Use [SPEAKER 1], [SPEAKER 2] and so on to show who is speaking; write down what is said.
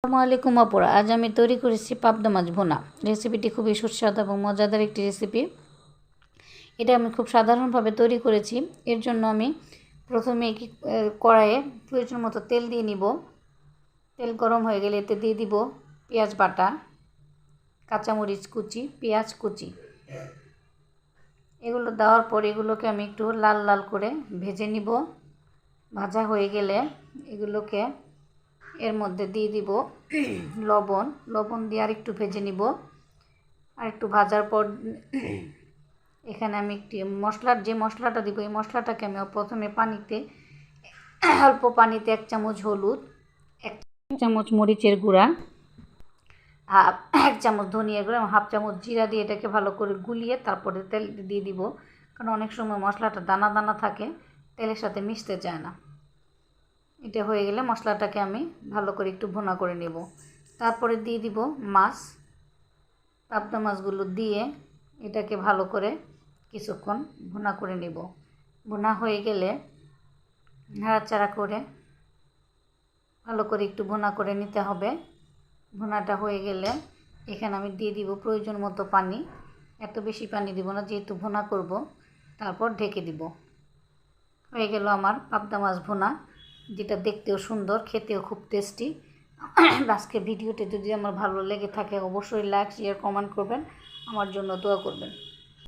[SPEAKER 1] আসসালামু আলাইকুম আপুরা, আজ আমি তৈরি করেছি পাবদা মাছ ভুনা। রেসিপিটি খুবই সুস্বাদু এবং মজাদার একটি রেসিপি। এটা আমি খুব সাধারণভাবে তৈরি করেছি। এর জন্য আমি প্রথমে কড়াইয়ে প্রয়োজন মতো তেল দিয়ে নিব। তেল গরম হয়ে গেলে এতে দিয়ে দিব পেঁয়াজ বাটা, কাঁচামরিচ কুচি, পেঁয়াজ কুচি। এগুলো দেওয়ার পর এগুলোকে আমি একটু লাল লাল করে ভেজে নিব। ভাজা হয়ে গেলে এগুলোকে এর মধ্যে দিয়ে দিব লবণ দিয়ে আর একটু ভেজে নিব। আর একটু ভাজার পর এখানে আমি একটি যে মশলাটা দিব, এই মশলাটাকে আমি প্রথমে অল্প পানিতে 1 চামচ হলুদ, 1 চামচ মরিচের গুঁড়া, 1 চামচ ধনিয়ার গুঁড়া এবং 1/2 চামচ জিরা দিয়ে এটাকে ভালো করে গুলিয়ে তারপরে তেল দিয়ে দিব। কারণ অনেক সময় মশলাটা দানা দানা থাকে, তেলের সাথে মিশতে চায় না। এটা হয়ে গেলে মশলাটাকে আমি ভালো করে একটু ভুনা করে নেব। তারপরে দিয়ে দিব পাবদা মাছগুলো দিয়ে এটাকে ভালো করে কিছুক্ষণ ভুনা করে নেব। ভুনা হয়ে গেলে নাড়াচাড়া করে ভালো করে একটু ভুনা করে নিতে হবে। ভুনাটা হয়ে গেলে এখানে আমি দিয়ে দিব প্রয়োজন মতো পানি। এত বেশি পানি দিব না, যেহেতু ভুনা করব। তারপর ঢেকে দিব। হয়ে গেল আমার পাবদা মাছ ভুনা, যেটা দেখতেও সুন্দর, খেতেও খুব টেস্টি। আজকে ভিডিওটি যদি আমার ভালো লেগে থাকে অবশ্যই লাইক, শেয়ার, কমেন্ট করবেন, আমার জন্য দোয়া করবেন।